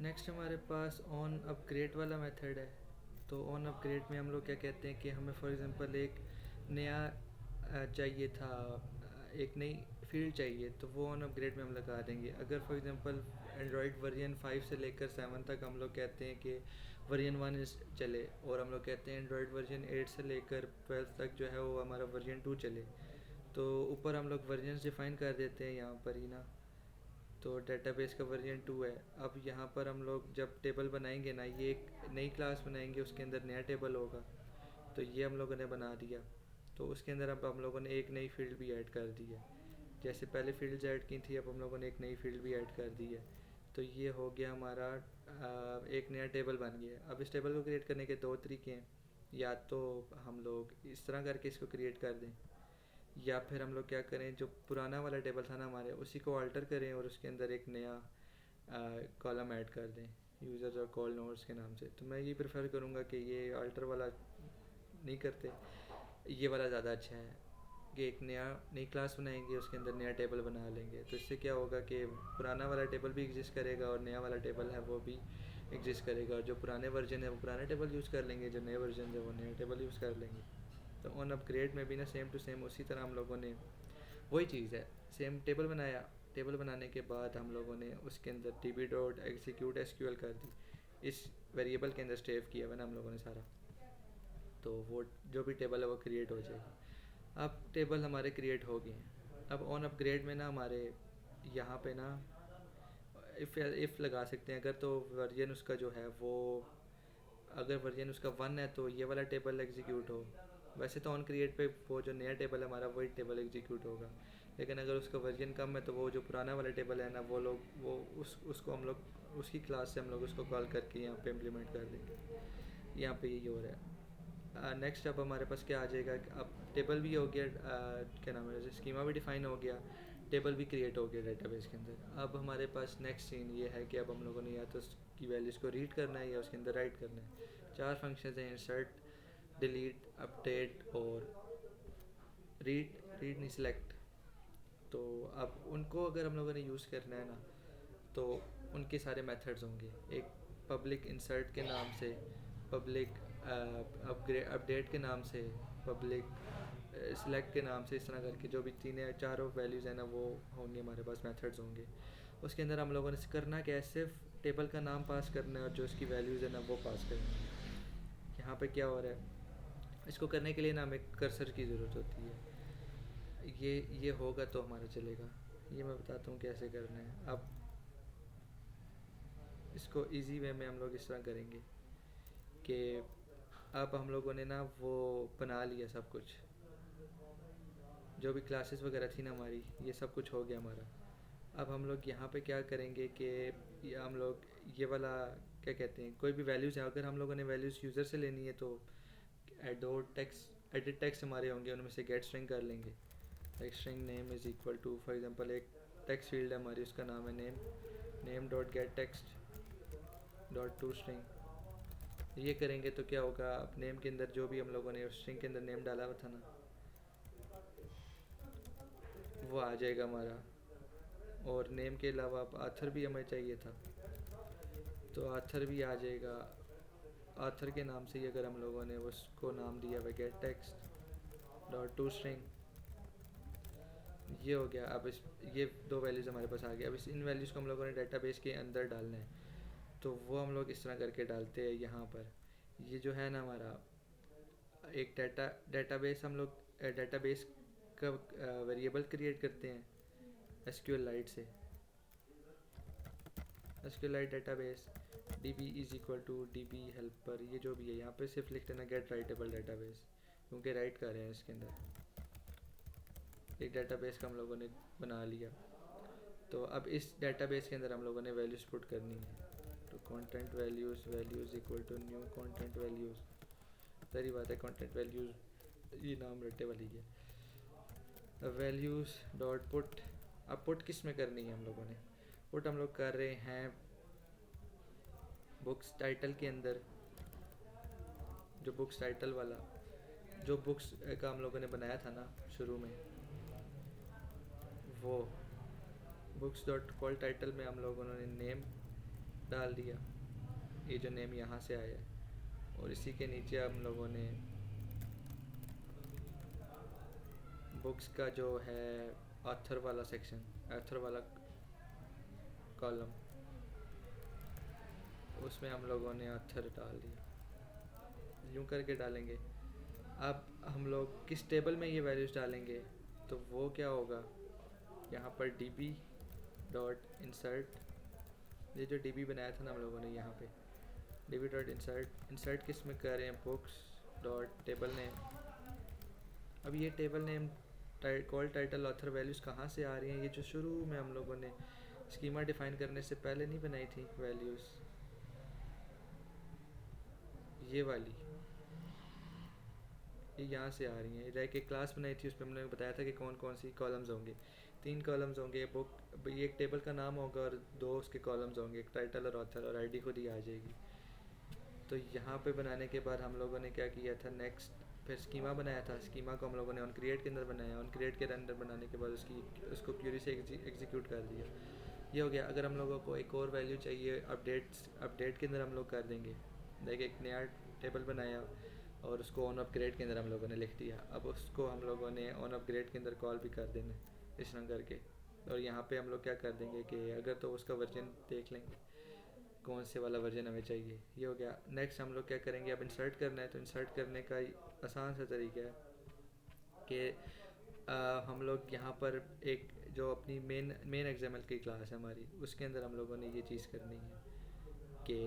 Next हमारे pass on upgrade वाला method है। तो ऑन अपग्रेड में हम लोग क्या कहते हैं कि हमें फॉर एग्ज़ाम्पल एक नया चाहिए था, एक नई फील्ड चाहिए, तो वो ऑन अपग्रेड में हम लगा देंगे। अगर फॉर एग्ज़ाम्पल एंड्रॉयड वर्जन 5 से लेकर 7 तक हम लोग कहते हैं कि वर्जन 1 चले, और हम लोग कहते हैं एंड्रॉयड वर्जन 8 से लेकर 12 तक जो है वो हमारा वर्जन 2 चले, तो ऊपर हम लोग वर्जन डिफ़ाइन कर देते हैं यहाँ पर ही ना। तो डेटाबेस का वर्जन 2 है। अब यहाँ पर हम लोग जब टेबल बनाएंगे ना, ये एक नई क्लास बनाएंगे, उसके अंदर नया टेबल होगा। तो ये हम लोगों ने बना दिया। तो उसके अंदर अब हम लोगों ने एक नई फील्ड भी ऐड कर दी है। जैसे पहले फील्ड्स ऐड की थी, अब हम लोगों ने एक नई फील्ड भी ऐड कर दी है। तो ये हो गया हमारा एक नया टेबल बन गया है। अब इस टेबल को क्रिएट करने के दो तरीके हैं। या तो हम लोग इस तरह करके इसको क्रिएट कर दें, या फिर हम लोग क्या करें, जो पुराना वाला टेबल था ना हमारे, उसी को अल्टर करें और उसके अंदर एक नया कॉलम ऐड कर दें यूज़र्स और कॉल नोड्स के नाम से। तो मैं ये प्रेफर करूँगा कि ये अल्टर वाला नहीं करते, ये वाला ज़्यादा अच्छा है कि एक नई क्लास बनाएंगे, उसके अंदर नया टेबल बना लेंगे। तो इससे क्या होगा कि पुराना वाला टेबल भी एग्जिस्ट करेगा और नया वाला टेबल है वो भी एग्जिस्ट करेगा, और जो पुराने वर्जन है वो पुराना टेबल यूज़ कर लेंगे, जो नए वर्जन है वो नया टेबल यूज़ कर लेंगे। तो ऑन अपग्रेड में भी ना सेम टू सेम उसी तरह हम लोगों ने वही चीज़ है, सेम टेबल बनाया। टेबल बनाने के बाद हम लोगों ने उसके अंदर डी डॉट एग्जीक्यूट एसक्यूएल कर दी, इस वेरिएबल के अंदर स्टेव किया हुआ ना हम लोगों ने सारा। तो वो जो भी टेबल है वो क्रिएट हो जाएगी। अब टेबल हमारे क्रिएट हो गए हैं। अब ऑन अपग्रेड में ना हमारे यहाँ पे ना इफ़ लगा सकते हैं, अगर तो वर्जन उसका जो है वो, अगर वर्जन उसका 1 है तो ये वाला टेबल एग्जीक्यूट हो। वैसे तो ऑन क्रिएट पे वो जो नया टेबल है हमारा वही टेबल एग्जीक्यूट होगा, लेकिन अगर उसका वर्जन कम है तो वो जो पुराना वाला टेबल है ना, वो लोग वो उसको हम लोग उसकी क्लास से हम लोग उसको कॉल करके यहाँ पे इम्प्लीमेंट कर देंगे। यहाँ पे यही हो रहा है। नेक्स्ट अब हमारे पास क्या आ जाएगा, अब टेबल भी हो गया, क्या नाम है, स्कीमा भी डिफाइन हो गया, टेबल भी क्रिएट हो गया डेटाबेस के अंदर। अब हमारे पास नेक्स्ट सीन ये है कि अब हम लोगों ने या तो उसकी वैल्यूज़ को रीड करना है या उसके अंदर राइट करना है। चार फंक्शंस हैं, इंसर्ट, डिलीट, अपडेट और रीड रीड नहीं सिलेक्ट। तो अब उनको अगर हम लोगों ने यूज़ करना है ना, तो उनके सारे मेथड्स होंगे। एक पब्लिक इंसर्ट के नाम से, पब्लिक अपग्रेड अपडेट के नाम से, पब्लिक सिलेक्ट के नाम से, इस तरह करके जो भी तीन या चारों वैल्यूज़ हैं ना वो होंगे, हमारे पास मेथड्स होंगे। उसके अंदर हम लोगों ने करना क्या है, सिर्फ टेबल का नाम पास करना है और जो उसकी वैल्यूज़ है ना वो पास करनी है। यहाँ पे क्या हो रहा है, इसको करने के लिए ना हमें कर्सर की ज़रूरत होती है। ये होगा तो हमारा चलेगा। ये मैं बताता हूँ कैसे करना है। अब इसको इजी वे में हम लोग इस तरह करेंगे कि अब हम लोगों ने ना वो बना लिया सब कुछ, जो भी क्लासेस वगैरह थी ना हमारी, ये सब कुछ हो गया हमारा। अब हम लोग यहाँ पे क्या करेंगे कि ये हम लोग ये वाला क्या कहते हैं, कोई भी वैल्यूज़ है, अगर हम लोगों ने वैल्यूज़ यूज़र से लेनी है तो एडिट टेक्स्ट हमारे होंगे, उनमें से गेट स्ट्रिंग कर लेंगे। Like string name is equal to, for example एक टेक्स्ट फील्ड है हमारी, उसका नाम है name, name dot get text dot to string. ये करेंगे तो क्या होगा, अब नेम के अंदर जो भी हम लोगों ने उस स्ट्रिंग के अंदर नेम डाला हुआ था ना, वो आ जाएगा हमारा। और नेम के अलावा अब आथर भी हमें चाहिए था, तो आथर भी आ जाएगा। आथर के नाम से ही अगर हम लोगों ने उसको नाम दिया हुआ gate text dot to string, ये हो गया। अब इस ये दो वैल्यूज़ हमारे पास आ गए। अब इस इन वैल्यूज़ को हम लोगों ने डेटाबेस के अंदर डालना है, तो वो हम लोग इस तरह करके डालते हैं यहाँ पर। ये जो है ना हमारा एक डेटाबेस, हम लोग डेटाबेस का वेरिएबल क्रिएट करते हैं एसक्यूएल लाइट से। SQLite database D B is equal to D B helper, ये जो भी है यहाँ पे सिर्फ लिख देना गेट राइटेबल डेटाबेस, क्योंकि राइट कर रहे हैं इसके अंदर। एक डेटाबेस का हम लोगों ने बना लिया। तो अब इस डेटाबेस के अंदर हम लोगों ने वैल्यूज़ पुट करनी है। तो content values, values equal to new content values, सारी बात है, कंटेंट वैल्यूज़ ये नाम रटे वाली है। वैल्यूज़ डॉट पुट, अब पुट किस में करनी है हम लोगों ने, पुट हम लोग कर रहे हैं बुक्स टाइटल के अंदर। जो बुक्स टाइटल वाला, जो बुक्स का हम लोगों ने बनाया था ना शुरू में, वो बुक्स डॉट कॉल टाइटल में हम लोगों ने नेम डाल दिया, ये जो नेम यहाँ से आया है, और इसी के नीचे हम लोगों ने बुक्स का जो है ऑथर वाला सेक्शन, ऑथर वाला कॉलम, उसमें हम लोगों ने ऑथर डाल दिया। यूँ करके डालेंगे। अब हम लोग किस टेबल में ये वैल्यूज़ डालेंगे, तो वो क्या होगा, यहाँ पर db डॉट इंसर्ट, ये जो db बनाया था ना हम लोगों ने, यहाँ पे db डॉट इंसर्ट किस में कर रहे हैं, बुक्स डॉट टेबल नेम। अब ये table name call title author values कहाँ से आ रही हैं, ये जो शुरू में हम लोगों ने स्कीमा डिफ़ाइन करने से पहले नहीं बनाई थी वैल्यूज़, ये वाली, ये यहाँ से आ रही हैं। रैक एक क्लास बनाई थी, उसमें हमने बताया था कि कौन कौन सी कॉलम्स होंगे। 3 कॉलम्स होंगे, बुक, ये एक टेबल का नाम होगा और 2 उसके कॉलम्स होंगे, एक टाइटल और ऑथर, और आईडी खुद ही आ जाएगी। तो यहाँ पे बनाने के बाद हम लोगों ने क्या किया था, नेक्स्ट फिर स्कीमा बनाया था। स्कीमा को हम लोगों ने ऑन क्रिएट के अंदर बनाया, ऑन क्रिएट के अंदर बनाने के बाद उसको क्यूरी से एग्जीक्यूट कर दिया। ये हो गया। अगर हम लोगों को एक और वैल्यू चाहिए, अपडेट के अंदर हम लोग कर देंगे। देखिए एक नया टेबल बनाया और उसको ऑन अपग्रेड के अंदर हम लोगों ने लिख दिया। अब उसको हम लोगों ने ऑन अपग्रेड के अंदर कॉल भी कर देना इस तरह करके। और यहाँ पे हम लोग क्या कर देंगे कि अगर तो उसका वर्जन देख लेंगे, कौन से वाला वर्जन हमें चाहिए। ये हो गया। नेक्स्ट हम लोग क्या करेंगे, अब इंसर्ट करना है, तो इंसर्ट करने का आसान सा तरीका है कि हम लोग यहाँ पर एक जो अपनी मेन एक्जाम्पल की क्लास है हमारी, उसके अंदर हम लोगों ने ये चीज़ करनी है कि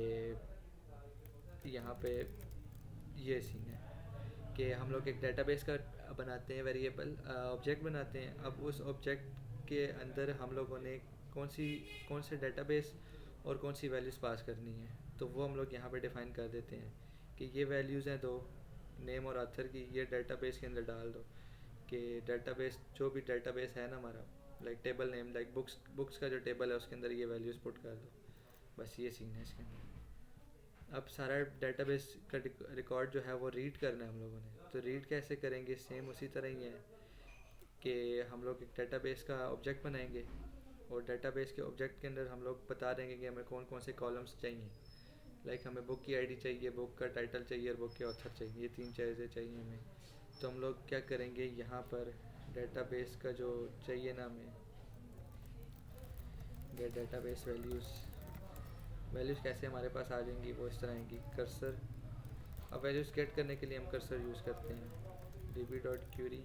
यहाँ पे ये सीन है कि हम लोग एक डेटाबेस का बनाते हैं, वेरिएबल ऑब्जेक्ट बनाते हैं। अब उस ऑब्जेक्ट के अंदर हम लोगों ने कौन से डेटाबेस और कौन सी वैल्यूज़ पास करनी है, तो वो हम लोग यहाँ पे डिफ़ाइन कर देते हैं कि ये वैल्यूज़ हैं 2, नेम और ऑथर की, ये डेटाबेस के अंदर डाल दो। कि डेटाबेस, जो भी डेटाबेस है ना हमारा, like table name, like books का जो टेबल है उसके अंदर ये वैल्यूज़ पुट कर दो। बस ये सीन है इसके अंदर। अब सारा डेटाबेस का रिकॉर्ड जो है वो रीड करना है हम लोगों ने, तो रीड कैसे करेंगे, सेम उसी तरह ही है कि हम लोग एक डेटाबेस का ऑब्जेक्ट बनाएंगे और डेटाबेस के ऑब्जेक्ट के अंदर हम लोग बता देंगे कि हमें कौन कौन से कॉलम्स चाहिए। लाइक हमें बुक की आईडी चाहिए, बुक का टाइटल चाहिए और बुक के ऑथर चाहिए, ये 3 चीज़ें चाहिए हमें। तो हम लोग क्या करेंगे, यहाँ पर डेटाबेस का जो चाहिए ना हमें, गेट डेटाबेस वैल्यूज़ कैसे हमारे पास आ जाएंगी, वो इस तरह आएंगी, कर्सर। अब वैल्यूज़ गेट करने के लिए हम कर्सर यूज़ करते हैं, db.query।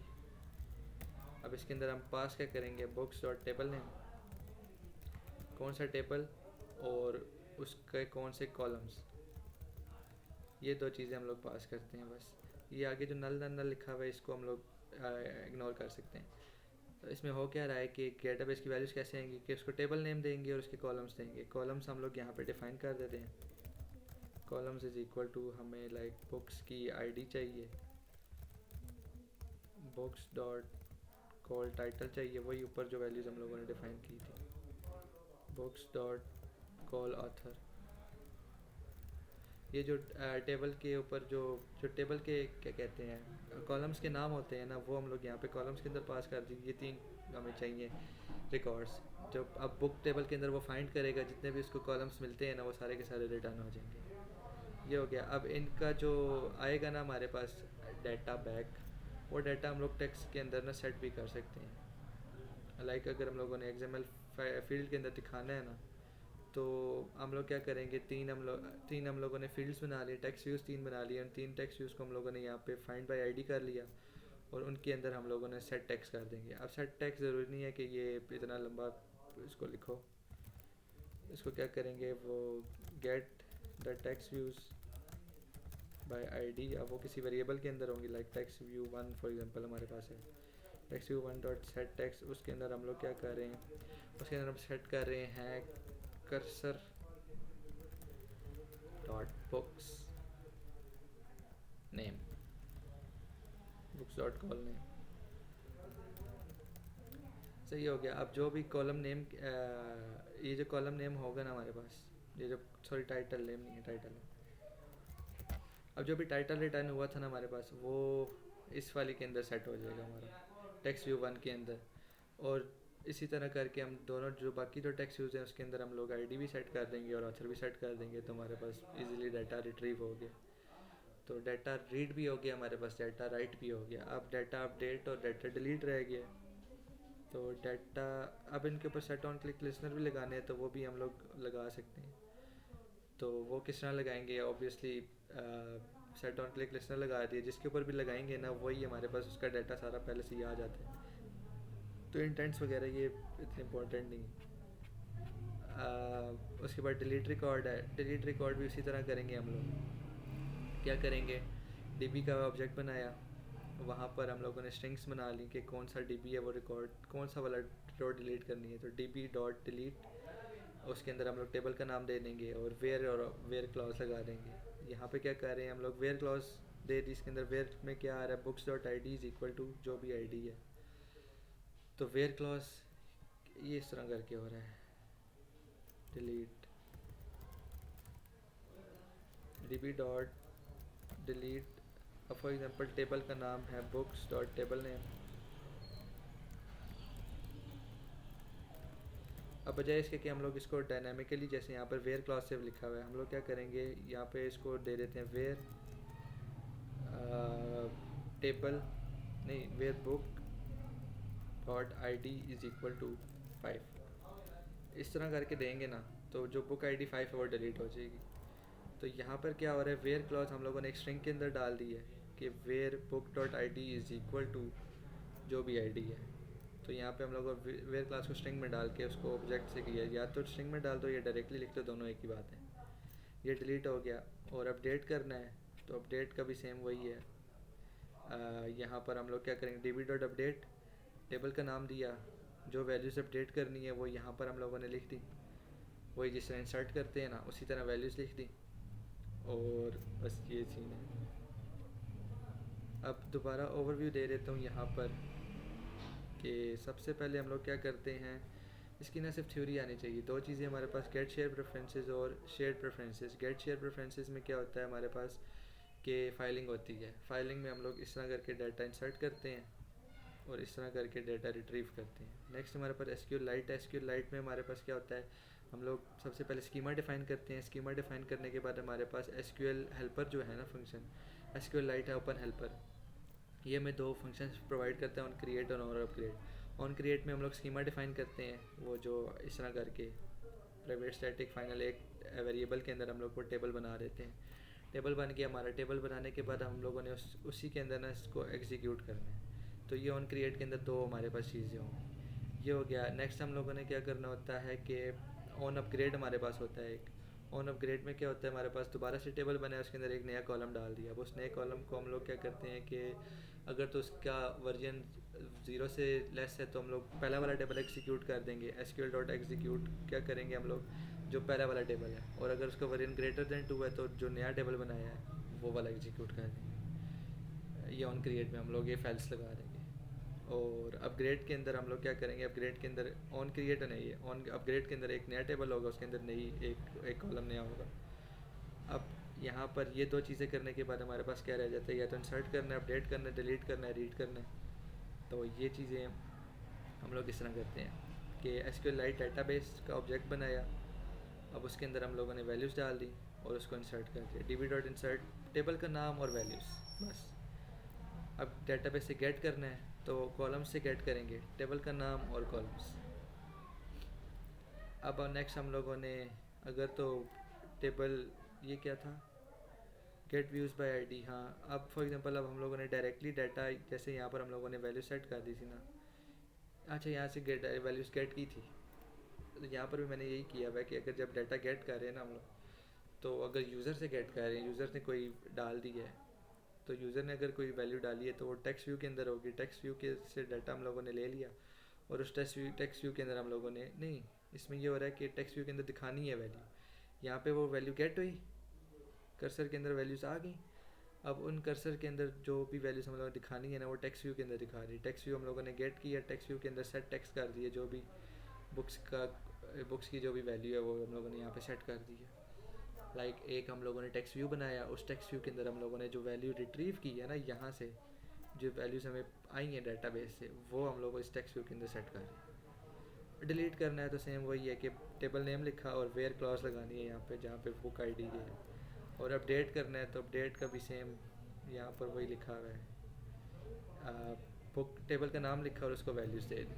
अब इसके अंदर हम पास क्या करेंगे, बुक्स.टेबल नेम, कौन सा टेबल और उसके कौन से कॉलम्स, ये 2 चीज़ें हम लोग पास करते हैं बस। ये आगे जो नल लिखा हुआ है इसको हम लोग इग्नोर कर सकते हैं। तो इसमें हो क्या रहा है कि डेटाबेस की वैल्यूज़ कैसे आएंगी कि उसको टेबल नेम देंगे और उसके कॉलम्स देंगे। कॉलम्स हम लोग यहाँ पे डिफ़ाइन कर देते हैं, कॉलम्स इज़ इक्वल टू हमें लाइक बुक्स की आईडी चाहिए, बुक्स डॉट कॉल टाइटल चाहिए, वही ऊपर जो वैल्यूज़ हम लोगों ने डिफ़ाइन की थी, बुक्स डॉट कॉल ऑथर। ये जो टेबल के ऊपर जो टेबल के क्या कहते हैं, कॉलम्स के नाम होते हैं ना, वो हम लोग यहाँ पे कॉलम्स के अंदर पास कर दीजिए। ये 3 हमें चाहिए रिकॉर्ड्स। जो अब बुक टेबल के अंदर वो फाइंड करेगा, जितने भी उसको कॉलम्स मिलते हैं ना, वो सारे के सारे रिटर्न हो जाएंगे। ये हो गया। अब इनका जो आएगा ना हमारे पास डाटा बैक, वो डाटा हम लोग टेक्स्ट के अंदर ना सेट भी कर सकते हैं। लाइक अगर हम लोगों ने एक्सएमएल फील्ड के अंदर दिखाना है ना, तो हम लोग क्या करेंगे, तीन हम लोगों ने फील्ड्स बना लिए, टेक्स्ट व्यूज़ 3 बना लिए। उन 3 टेक्स्ट व्यूज़ को हम लोगों ने यहाँ पे फाइंड बाय आईडी कर लिया और उनके अंदर हम लोगों ने सेट टेक्स्ट कर देंगे। अब सेट टेक्स्ट ज़रूरी नहीं है कि ये इतना लंबा इसको लिखो, इसको क्या करेंगे, वो get the text views bye ID. अब वो किसी वेरिएबल के अंदर होंगी, like text view 1 for example हमारे पास है, text view 1 dot set text. उसके अंदर हम लोग क्या कर रहे हैं, उसके अंदर हम सेट कर रहे हैं cursor dot books name, books dot call name. सही हो गया। अब जो भी कॉलम नेम, ये जो कॉलम नेम होगा ना हमारे पास, ये जो सॉरी टाइटल नेम नहीं है, टाइटल है। अब जो भी टाइटल रिटर्न हुआ था ना हमारे पास, वो इस वाली के अंदर सेट हो जाएगा हमारा टेक्स्ट व्यू 1 के अंदर। और इसी तरह करके हम दोनों जो बाकी जो टेक्स्ट व्यूज़ हैं उसके अंदर हम लोग आईडी भी सेट कर देंगे और ऑथर भी सेट कर देंगे, तो हमारे पास इजीली डाटा रिट्रीव हो गया। तो डाटा रीड भी हो गया हमारे पास, डाटा राइट भी हो गया। अब डाटा अपडेट और डाटा डिलीट रह गया। तो डाटा अब इनके ऊपर सेट ऑन क्लिक लिसनर भी लगाने हैं, तो वो भी हम लोग लगा सकते हैं। तो वो किस तरह लगाएंगे, obviously set on click listener लगा दिए, जिसके ऊपर भी लगाएंगे ना वही हमारे पास उसका डाटा सारा पहले से ही आ जाता है। तो इंटेंट्स वगैरह ये इतने इम्पोर्टेंट नहीं है। उसके बाद डिलीट रिकॉर्ड है, डिलीट रिकॉर्ड भी उसी तरह करेंगे हम लोग। क्या करेंगे, डीबी का ऑब्जेक्ट बनाया, वहाँ पर हम लोगों ने स्ट्रिंग्स बना ली कि कौन सा डीबी है वो रिकॉर्ड, कौन सा वाला रो डिलीट करनी है, तो डीबी डॉट डिलीट, उसके अंदर हम लोग टेबल का नाम दे देंगे और वेयर क्लॉज लगा देंगे। यहाँ पे क्या कर रहे हैं हम लोग, वेयर क्लॉज दे दी, इसके अंदर वेयर में क्या आ रहा है, books dot I D is equal to जो भी आई डी है। तो वेयर क्लॉज ये इस तरह करके हो रहा है, डिलीट डीबी डॉट डिलीट, अब फॉर एग्जांपल टेबल का नाम है बुक्स डॉट टेबल नेम। अब बजाय इसके कि हम लोग इसको डायनामिकली, जैसे यहाँ पर वेयर क्लॉज से लिखा हुआ है, हम लोग क्या करेंगे, यहाँ पे इसको दे देते हैं वेयर टेबल नहीं, where book dot I D is equal to 5। इस तरह करके देंगे ना, तो जो बुक आई डी 5 है वो डिलीट हो जाएगी। तो यहाँ पर क्या हो रहा है, वेयर क्लॉज हम लोगों ने एक स्ट्रिंग के अंदर डाल दी है कि where book dot I D is equal to जो भी आई डी है। तो यहाँ पे हम लोग वेयर क्लास को स्ट्रिंग में डाल के उसको ऑब्जेक्ट से किया, या तो स्ट्रिंग में डाल दो या डायरेक्टली लिख दो, दोनों एक ही बात है। ये डिलीट हो गया। और अपडेट करना है तो अपडेट का भी सेम वही है। यहाँ पर हम लोग क्या करेंगे, D B dot update, table का नाम दिया, जो वैल्यूज़ अपडेट करनी है वो यहाँ पर हम लोगों ने लिख दी, वही जिस तरह इंसर्ट करते हैं ना उसी तरह वैल्यूज़ लिख दी, और बस ये सीन है। अब दोबारा ओवरव्यू दे देता हूँ यहाँ पर कि सबसे पहले हम लोग क्या करते हैं, इसकी ना सिर्फ थ्योरी आनी चाहिए। दो चीज़ें हमारे पास, गेट शेयर प्रेफरेंसेस और share preferences. Get share preferences में क्या होता है हमारे पास कि फाइलिंग होती है, फाइलिंग में हम लोग इस तरह करके डाटा इंसर्ट करते हैं और इस तरह करके डाटा रिट्रीव करते हैं। नेक्स्ट हमारे पास एसक्यूएल लाइट है। एसक्यूएल लाइट में हमारे पास क्या होता है, हम लोग सबसे पहले स्कीमा डिफाइन करते हैं। स्कीमा डिफाइन करने के बाद हमारे पास एसक्यूएल हेल्पर जो है ना फंक्शन, एसक्यूएल लाइट है ओपन हेल्पर, ये हमें दो फंक्शंस प्रोवाइड करता है, ऑन क्रिएट और ऑन अपग्रेड। ऑन क्रिएट में हम लोग स्कीमा डिफाइन करते हैं, वो जो इस तरह करके प्राइवेट स्टैटिक फाइनल एक वेरिएबल के अंदर हम लोग वो टेबल बना देते हैं। टेबल बन गया हमारा, टेबल बनाने के बाद हम लोगों ने उसी के अंदर ना इसको एग्जीक्यूट करना है। तो ये ऑन क्रिएट के अंदर दो हमारे पास चीज़ें होंगी, ये हो गया। नेक्स्ट हम लोगों ने क्या करना होता है कि ऑन अपग्रेड हमारे पास होता है एक। ऑन अपग्रेड में क्या होता है, हमारे पास दोबारा से टेबल बना है, उसके अंदर एक नया कॉलम डाल दिया। अब उस नए कॉलम को हम लोग क्या करते हैं कि अगर तो उसका वर्जन 0 से लेस है तो हम लोग पहला वाला टेबल एग्जीक्यूट कर देंगे, एसक्यूएल डॉट एग्जीक्यूट क्या करेंगे हम लोग, जो पहला वाला टेबल है। और अगर उसका वर्जन ग्रेटर देन 2 है तो जो नया टेबल बनाया है वो वाला एग्जीक्यूट कर देंगे। ये ऑन क्रिएट में हम लोग ये फाइल्स लगा देंगे। और अपग्रेड के अंदर हम लोग क्या करेंगे, अपग्रेड के अंदर ऑन क्रिएट नहीं है, ऑन अपग्रेड के अंदर एक नया टेबल होगा, उसके अंदर नई एक कॉलम नया होगा। अब यहाँ पर ये दो चीज़ें करने के बाद हमारे पास क्या रह जाता है, या तो इंसर्ट करना है, अपडेट करना है, डिलीट करना है, रीड करना है। तो ये चीज़ें हम लोग इस तरह करते हैं कि एसक्यूएल लाइट डेटाबेस का ऑब्जेक्ट बनाया, अब उसके अंदर हम लोगों ने वैल्यूज़ डाल दी और उसको इंसर्ट कर दिया, डीबी डॉट इंसर्ट टेबल का नाम और वैल्यूज़, बस। अब डेटाबेस से गेट करना है तो कॉलम से गेट करेंगे, टेबल का नाम और कॉलम्स। अब नेक्स्ट हम लोगों ने अगर तो टेबल, ये क्या था, गेट व्यूज़ बाय आईडी, हाँ। अब फॉर एग्जांपल अब हम लोगों ने डायरेक्टली डाटा, जैसे यहाँ पर हम लोगों ने वैल्यू सेट कर दी थी ना, अच्छा यहाँ से गेट वैल्यूज़ गेट की थी, तो यहाँ पर भी मैंने यही किया हुआ है कि अगर जब डाटा गेट कर रहे हैं ना हम लोग, तो अगर यूज़र से गेट कर रहे हैं, यूज़र ने कोई डाल दी है, तो यूज़र ने अगर कोई वैल्यू डाली है तो वो टेक्स्ट व्यू के अंदर होगी, टेक्स्ट व्यू के से डाटा हम लोगों ने ले लिया और उस टेक्स्ट व्यू के अंदर हम लोगों ने, नहीं इसमें ये हो रहा है कि टेक्स्ट व्यू के अंदर दिखानी है वैल्यू, यहाँ पे वो वैल्यू गेट हुई, कर्सर के अंदर वैल्यूज़ आ गई। अब उन कर्सर के अंदर जो भी वैल्यूज़ हम लोगों ने दिखानी है ना वो टेक्स्ट व्यू के अंदर दिखा रही है। टेक्स्ट व्यू हम लोगों ने गेट किया, टेक्स्ट व्यू के अंदर सेट टेक्स्ट कर दिए, जो भी बुक्स की जो भी वैल्यू है वो हम लोगों ने यहाँ पे सेट कर दी है। लाइक एक हम लोगों ने टेक्स्ट व्यू बनाया, उस टेक्स्ट व्यू के अंदर हम लोगों ने जो वैल्यू रिट्रीव की है ना, यहाँ से जो वैल्यूज़ हमें आई हैं डाटाबेस से, वो हम लोग इस टेक्स्ट व्यू के अंदर सेट कर रहे हैं। डिलीट करना है तो सेम वही है कि टेबल नेम लिखा और वेयर क्लॉज लगानी है यहाँ पे जहाँ पे बुक आईडी है। और अपडेट करना है तो अपडेट का भी सेम यहाँ पर वही लिखा हुआ है, बुक टेबल का नाम लिखा और उसको वैल्यूज़ दे दी।